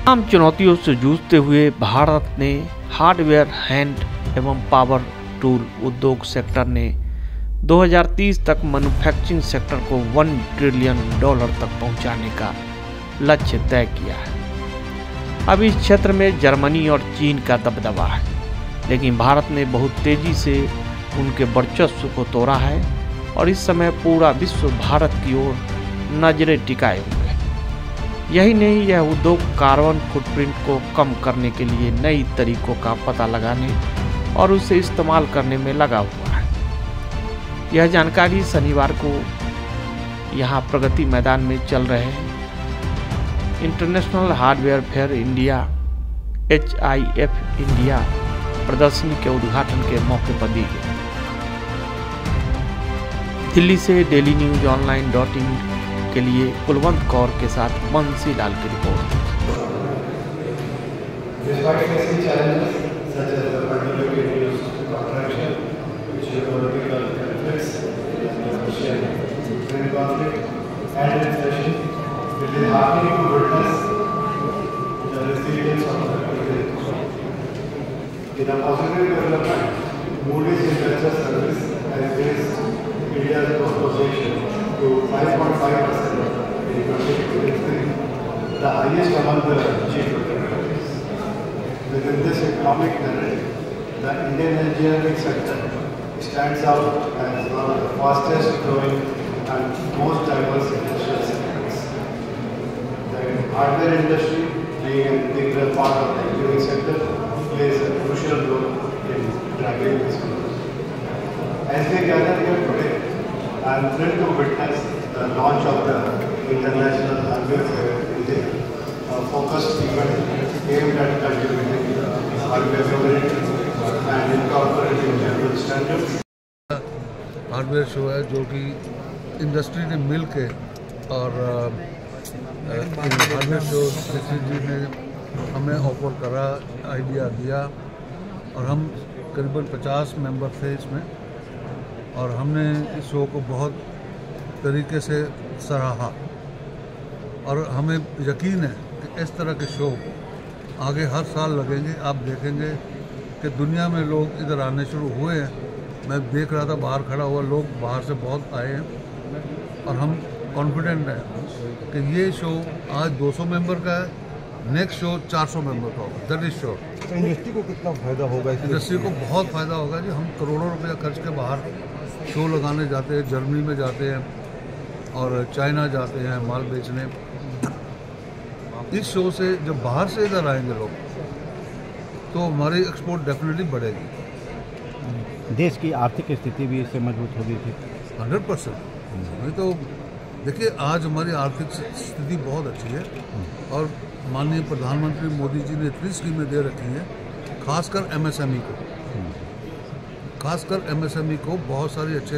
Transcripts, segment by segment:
तमाम चुनौतियों से जूझते हुए भारत ने हार्डवेयर, हैंड एवं पावर टूल उद्योग सेक्टर ने 2030 तक मैन्युफैक्चरिंग सेक्टर को $1 ट्रिलियन तक पहुंचाने का लक्ष्य तय किया है। अब इस क्षेत्र में जर्मनी और चीन का दबदबा है, लेकिन भारत ने बहुत तेजी से उनके वर्चस्व को तोड़ा है और इस समय पूरा विश्व भारत की ओर नजरें टिकाए हुए है। यही नहीं, यह उद्योग कार्बन फुटप्रिंट को कम करने के लिए नई तरीकों का पता लगाने और उसे इस्तेमाल करने में लगा हुआ है। यह जानकारी शनिवार को यहाँ प्रगति मैदान में चल रहे international hardware fair India HIF India प्रदर्शनी के उद्घाटन के मौके पर दी गई। दिल्ली से डेली न्यूज online.in के लिए कुलवंत कौर के साथ बंसी लाल की report. It is heartening to witness the resilience of the country. In a positive development, Moody's Investor Service has raised India's growth position to 5.5% in 2023, the highest among the G20 countries. Within this economic narrative, the Indian engineering sector stands out as one of the fastest growing and most diverse industrial sectors. The hardware industry, being an integral part of the engineering sector, plays a crucial role in driving this growth. As we gather here today, I am thrilled to witness the launch of the International Hardware Fair India, a focused event aimed at cultivating hardware sovereignty and incorporating general standards. Hardware show है जो कि industry ने मिल के और hardware show जी ने हमें offer करा, idea दिया और हम करीबन 50 मेंबर थे इसमें और हमने इस शो को बहुत तरीके से सराहा और हमें यकीन है कि इस तरह के शो आगे हर साल लगेंगे। आप देखेंगे कि दुनिया में लोग इधर आने शुरू हुए हैं। मैं देख रहा था बाहर खड़ा हुआ, लोग बाहर से बहुत आए हैं और हम कॉन्फिडेंट हैं कि ये शो आज 200 मेंबर का है, नेक्स्ट शो 400 मेंबर का होगा। That is show. तो इंडस्ट्री को कितना फायदा होगा? इंडस्ट्री को बहुत फायदा होगा जी। हम करोड़ों रुपया खर्च के बाहर शो लगाने जाते हैं, जर्मनी में जाते हैं और चाइना जाते हैं माल बेचने। इस शो से जब बाहर से इधर आएंगे लोग तो हमारी एक्सपोर्ट डेफिनेटली बढ़ेगी। देश की आर्थिक स्थिति भी इससे मजबूत होगी थी 100%। नहीं तो देखिए, आज हमारी आर्थिक स्थिति बहुत अच्छी है और माननीय प्रधानमंत्री मोदी जी ने इतनी स्कीमें दे रखी हैं, खासकर MSME को बहुत सारी अच्छे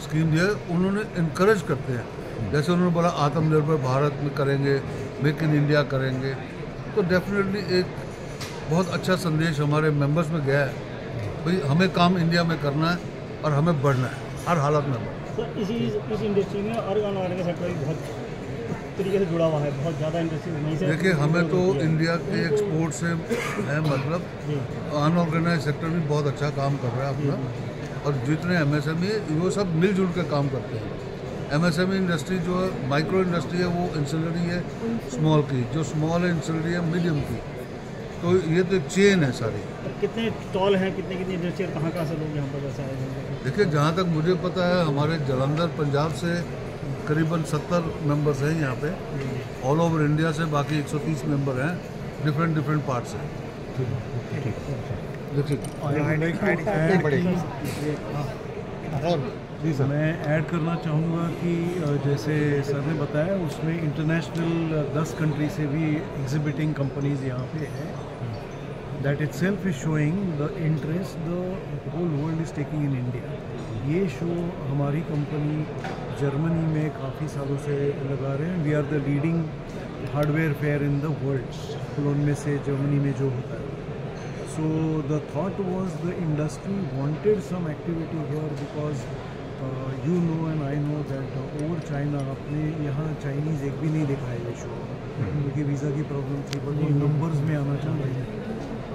स्कीम दिए। उन्होंने इनकरेज करते हैं, जैसे उन्होंने बोला आत्मनिर्भर भारत में करेंगे, मेक इन इंडिया करेंगे, तो डेफिनेटली एक बहुत अच्छा संदेश हमारे मेंबर्स में गया है भाई हमें काम इंडिया में करना है और हमें बढ़ना है हर हालत में। तो इस इंडस्ट्री में ऑर्गन का सेक्टर भी बहुत तरीके से जुड़ा हुआ है, बहुत ज़्यादा इंडस्ट्री वहीं से। देखिए, हमें तो इंडिया के एक्सपोर्ट से है मतलब अनऑर्गेनाइज सेक्टर भी बहुत अच्छा काम कर रहा है अपना, और जितने MSME वो सब मिलजुल के काम करते हैं। MSME इंडस्ट्री जो है, माइक्रो इंडस्ट्री है, वो इंसलरी है स्मॉल की, जो स्मॉल है इंसलरी है मीडियम की, तो ये तो एक चेन है सारी। कितने स्टॉल हैं, कितनी इंडस्ट्री, कहाँ से लोग यहाँ पर वैसे आए हैं? देखिए, जहाँ तक मुझे पता है हमारे जलंधर पंजाब से करीबन 70 मेंबर्स हैं यहाँ पे, ऑल ओवर इंडिया से बाकी 130 मेंबर हैं डिफरेंट पार्ट से। जी सर, मैं ऐड करना चाहूँगा कि जैसे सर ने बताया उसमें इंटरनेशनल 10 कंट्री से भी एग्जिबिटिंग कंपनीज यहाँ पे है। That itself is showing the interest the whole world is taking in India. ये शो हमारी कंपनी जर्मनी में काफ़ी सालों से लगा रहे हैं। We are the leading hardware fair in the world, उनमें से जर्मनी में जो होता है। So the thought was the industry wanted some activity here because you know and I know that over China अपने यहाँ चाइनीज़ एक भी नहीं देखा है ये शो, क्योंकि वीज़ा की प्रॉब्लम थी, बट वो नंबर्स में आना चाह रहे हैं।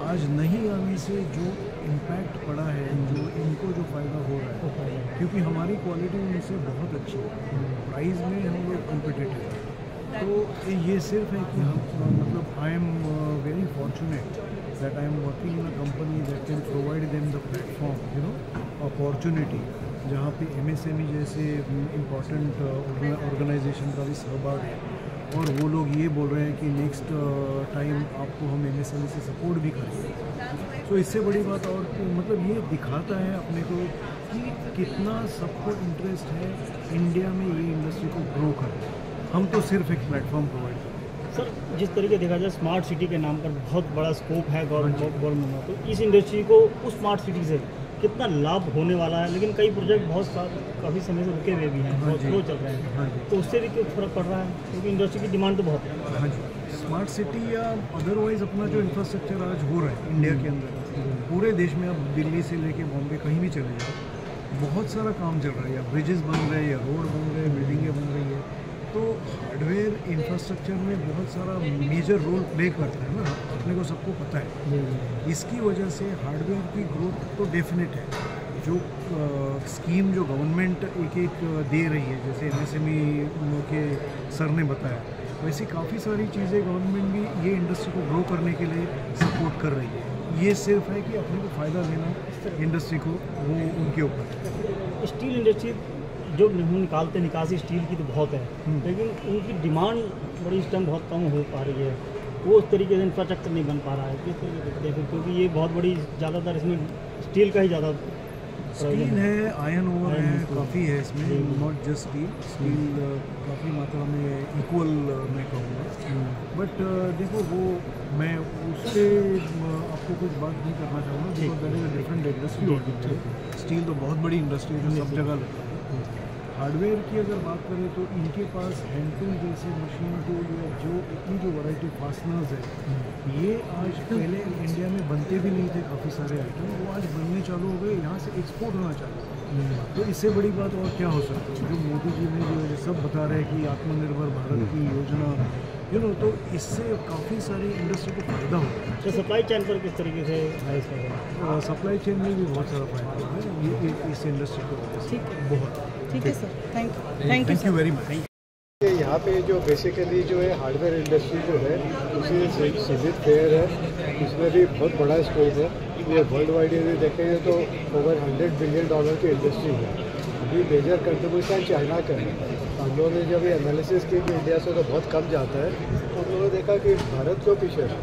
आज नहीं आने से जो इम्पैक्ट पड़ा है, जो इनको जो फ़ायदा हो रहा है, क्योंकि हमारी क्वालिटी उनसे बहुत अच्छी है, प्राइस में हम लोग कॉम्पिटिटिव हैं। तो ये सिर्फ है कि हम मतलब I am very fortunate that I am working in a company that can provide them the platform, you know, opportunity, जहाँ पे MSME जैसे इम्पॉर्टेंट ऑर्गेनाइजेशन का भी सहभाग है, और वो लोग ये बोल रहे हैं कि नेक्स्ट टाइम आपको हम MSME से सपोर्ट भी करेंगे। तो इससे बड़ी बात और मतलब ये दिखाता है अपने को कि कितना सबको इंटरेस्ट है इंडिया में ये इंडस्ट्री को ग्रो करना। हम तो सिर्फ एक प्लेटफॉर्म प्रोवाइड करते हैं। सर, जिस तरीके देखा जाए स्मार्ट सिटी के नाम पर बहुत बड़ा स्कोप है गवर्नमेंट में, तो इस इंडस्ट्री को उस स्मार्ट सिटी से कितना लाभ होने वाला है, लेकिन कई प्रोजेक्ट काफ़ी समय से रुके हुए भी हैं, बहुत स्लो चल रहे हैं, तो उससे भी क्यों फर्क पड़ रहा है, क्योंकि इंडस्ट्री की डिमांड तो बहुत है। हाँ जी, स्मार्ट सिटी या अदरवाइज अपना जो इंफ्रास्ट्रक्चर आज हो रहा है इंडिया के अंदर, पूरे देश में, आप दिल्ली से लेके बॉम्बे कहीं भी चले जाओ, बहुत सारा काम चल रहा है, या ब्रिजेस बन रहे हैं, या रोड बन रहे हैं, बिल्डिंगें बन रही है। तो हार्डवेयर इंफ्रास्ट्रक्चर में बहुत सारा मेजर रोल प्ले करता है ना, अपने को सबको पता है। इसकी वजह से हार्डवेयर की ग्रोथ तो डेफिनेट है। जो स्कीम जो गवर्नमेंट एक दे रही है, जैसे MSME के सर ने बताया, वैसी काफ़ी सारी चीज़ें गवर्नमेंट भी ये इंडस्ट्री को ग्रो करने के लिए सपोर्ट कर रही है। ये सिर्फ है कि अपने को फ़ायदा लेना इंडस्ट्री को, वो उनके ऊपर। स्टील इंडस्ट्री जो हम निकालते निकासी स्टील की तो बहुत है, लेकिन उनकी डिमांड बड़ी इस टाइम बहुत कम हो पा रही है, वो उस तरीके से इंफ्रास्ट्रक्चर नहीं बन पा रहा है। किस तरीके से देखते हैं, क्योंकि ये बहुत बड़ी ज़्यादातर इसमें स्टील का ही ज़्यादा स्टील है, आयरन ओवर है, काफ़ी है इसमें, नॉट जस्ट स्टील काफ़ी मात्रा में इक्वल मैं कहूँगा। बट देखो, वो मैं उस पर आपको कुछ बात नहीं करना चाहूँगा, because that is a different industry होती है। स्टील तो बहुत बड़ी इंडस्ट्री है जो सब जगह लगता है। हार्डवेयर की अगर बात करें तो इनके पास हैंडटूल जैसे मशीन टूल या जो इतनी जो वैरायटी फास्टनर्स है, ये आज पहले इंडिया में बनते भी नहीं थे, काफ़ी सारे आइटम वो आज बनने चालू हो गए, यहाँ से एक्सपोर्ट होना चालू। तो इससे बड़ी बात और क्या हो सकती है, जो मोदी जी ने जो सब बता रहे हैं कि आत्मनिर्भर भारत की योजना, यू नो, तो इससे काफ़ी सारी इंडस्ट्री को फायदा होता है। तो सप्लाई चेन पर किस तरीके से है इसका? सप्लाई चेन में भी बहुत सारा फायदा है ये इस इंडस्ट्री को वजह से, बहुत। ठीक है sir, thank you very much. यहाँ पे जो बेसिकली जो है हार्डवेयर इंडस्ट्री जो है उसी सीमित फेयर है, उसमें भी बहुत बड़ा स्कोप है। ये वर्ल्ड वाइड यदि देखेंगे तो ओवर $100 बिलियन की इंडस्ट्री है। अभी मेजर कंट्रीब्यूशन चाइना का है। हम लोगों ने जब ये एनालिसिस की कि इंडिया से तो बहुत कम जाता है, तो हम लोगों ने देखा कि भारत क्यों पीछे है।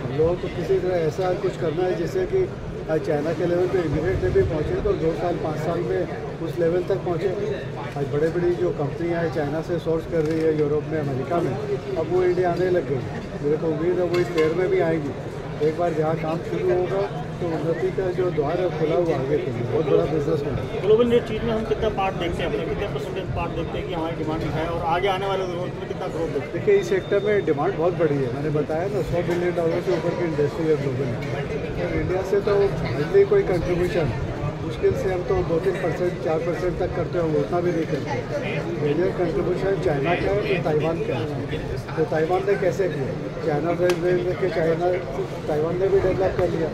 हम लोगों को किसी तरह ऐसा कुछ करना है जिससे कि चाइना के लेवल पे इमीडिएटली भी पहुँचे, तो 2 साल 5 साल में उस लेवल तक पहुँचे। आज बड़े बड़ी जो कंपनियाँ हैं चाइना से सोर्स कर रही है यूरोप में, अमेरिका में, अब वो इंडिया आने लग गई। मेरे को उम्मीद है वो इस फेयर में भी आएंगी। एक बार जहाँ काम शुरू होगा तो उन्नति का जो द्वार है खुला हुआ आगे के लिए, बहुत बड़ा बिजनेस है। ग्लोबल चीज़ में हम कितना पार्ट देखते हैं, अपने कितने परसेंटेज पार्ट देखते हैं कि हमारी डिमांड है, और आगे आने वाले ग्रोथ में कितना ग्रोथ देखते हैं? देखिए, इस सेक्टर में डिमांड बहुत बड़ी है। मैंने बताया ना, $100 बिलियन से ऊपर की इंडस्ट्री है ग्लोबल में, और इंडिया से तो हार्डली कोई कंट्रीब्यूशन, मुश्किल से हम तो 2-3%, 4% तक करते हो, उतना भी नहीं करते। मेजर कंट्रीब्यूशन चाइना का है, तो ताइवान का है। तो ताइवान ने कैसे किया? चाइना के ताइवान ने भी डेवलप कर लिया।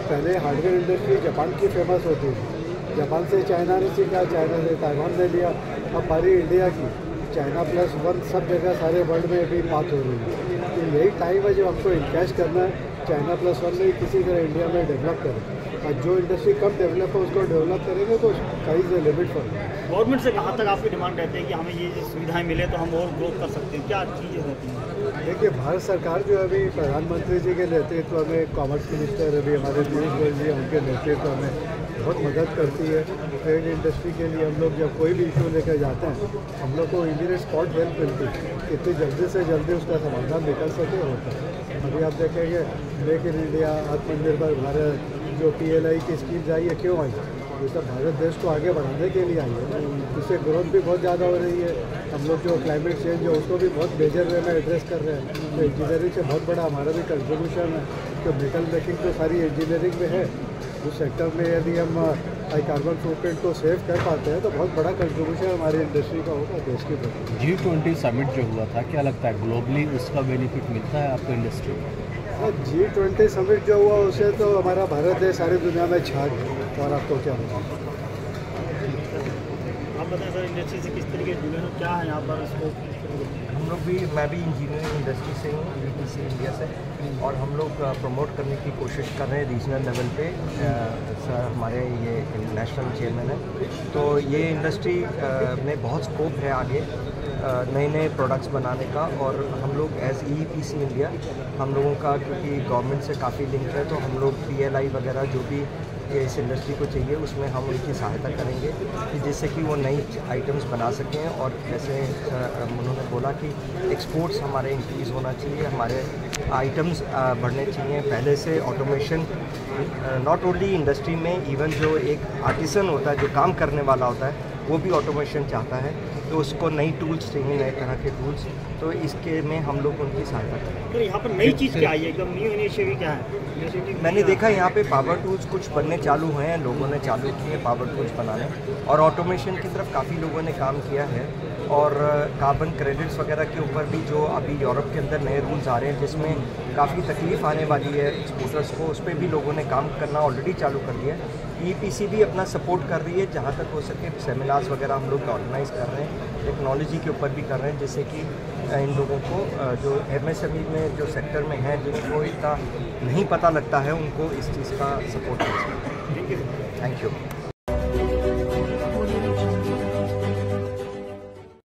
पहले हार्डवेयर इंडस्ट्री जापान की फेमस होती थी, जापान से चाइना ने सीखा, चाइना से ताइवान ने लिया। अब हमारी इंडिया की China+1 सब जगह सारे वर्ल्ड में भी बात हो रही है। तो यही टाइम है जो हमको इन्वेस्ट करना है, China+1 में किसी तरह इंडिया में डेवलप करें। और जो इंडस्ट्री कम डेवलप है उसको डेवलप करेंगे तो कहीं से लिमिट पर। गवर्नमेंट से कहाँ तक आपकी डिमांड रहती है कि हमें ये सुविधाएं मिले तो हम और ग्रोथ कर सकते हैं, क्या चीज़ें रहती हैं? देखिए, भारत सरकार जो अभी प्रधानमंत्री जी के नेतृत्व में, कॉमर्स मिनिस्टर अभी हमारे पीयूष गोयल जी उनके नेतृत्व में बहुत मदद करती है। ट्रेड इंडस्ट्री के लिए हम लोग जब कोई भी इशू लेकर जाते हैं, हम लोग को इमीडिएट स्पॉट हेल्प मिलती है, कितनी जल्दी से जल्दी उसका समाधान निकल सके होता है। अभी आप देखेंगे मेक इन इंडिया, आत्मनिर्भर भारत, जो PLI की स्कीम्स आई है, क्यों आई? ये सब भारत देश को आगे बढ़ाने के लिए आई है। इससे ग्रोथ भी बहुत ज़्यादा हो रही है। हम लोग जो क्लाइमेट चेंज है उसको भी बहुत मेजर वे में एड्रेस कर रहे हैं। तो इंजीनियरिंग से बहुत बड़ा हमारा भी कंट्रीब्यूशन है। तो मेटल मेकिंग तो सारी इंजीनियरिंग में है। उस सेक्टर में यदि हम हाई कार्बन फुटप्रिंट को सेव कर पाते हैं तो बहुत बड़ा कंट्रीब्यूशन हमारी इंडस्ट्री का होगा देश के प्रति। G20 समिट जो हुआ था, क्या लगता है ग्लोबली उसका बेनिफिट मिलता है आपको इंडस्ट्री को? G20 समिट जो हुआ उससे तो हमारा भारत देश सारी दुनिया में छा गया और आपको क्या होगा। आप बताएं सर, इंडस्ट्री से किस तरीके से जुड़े हैं, क्या है यहाँ पर स्कोप? हम लोग भी, मैं भी इंजीनियरिंग इंडस्ट्री से हूँ, यूपीसी इंडिया से, और हम लोग प्रमोट करने की कोशिश कर रहे हैं रीजनल लेवल पे। सर हमारे ये नेशनल चेयरमैन है, तो ये इंडस्ट्री में बहुत स्कोप है आगे नए नए प्रोडक्ट्स बनाने का। और हम लोग एज ईपीसी इंडिया, हम लोगों का क्योंकि गवर्नमेंट से काफ़ी लिंक है, तो हम लोग PLI वगैरह जो भी इस इंडस्ट्री को चाहिए उसमें हम उनकी सहायता करेंगे कि जिससे कि वो नई आइटम्स बना सकें। और जैसे उन्होंने बोला कि एक्सपोर्ट्स हमारे इंक्रीज़ होना चाहिए, हमारे आइटम्स बढ़ने चाहिए। पहले से ऑटोमेशन नॉट ओनली इंडस्ट्री में, इवन जो एक आर्टिसन होता है, जो काम करने वाला होता है, वो भी ऑटोमेशन चाहता है, तो उसको नई टूल्स चाहिए, नए तरह के टूल्स, तो इसके में हम लोग उनकी सहायता करें। तो यहाँ पर नई चीज़ क्या आई है, एकदम न्यू इनिशिएटिव क्या है? मैंने देखा यहाँ पे पावर टूल्स कुछ बनने चालू हैं, लोगों ने चालू किए पावर टूल्स बनाने, और ऑटोमेशन की तरफ काफ़ी लोगों ने काम किया है। और कार्बन क्रेडिट्स वगैरह के ऊपर भी जो अभी यूरोप के अंदर नए रूल्स आ रहे हैं जिसमें काफ़ी तकलीफ आने वाली है एक्सपोर्टर्स को, उस पर भी लोगों ने काम करना ऑलरेडी चालू कर दिया है। ईपीसी भी अपना सपोर्ट कर रही है, जहाँ तक हो सके सेमिनार्स वगैरह हम लोग ऑर्गेनाइज कर रहे हैं, टेक्नोलॉजी के ऊपर भी कर रहे हैं, जिससे कि इन लोगों को जो MSME में जो सेक्टर में है, जिनको इतना नहीं पता लगता है, उनको इस चीज़ का सपोर्ट कर सकें। Thank you.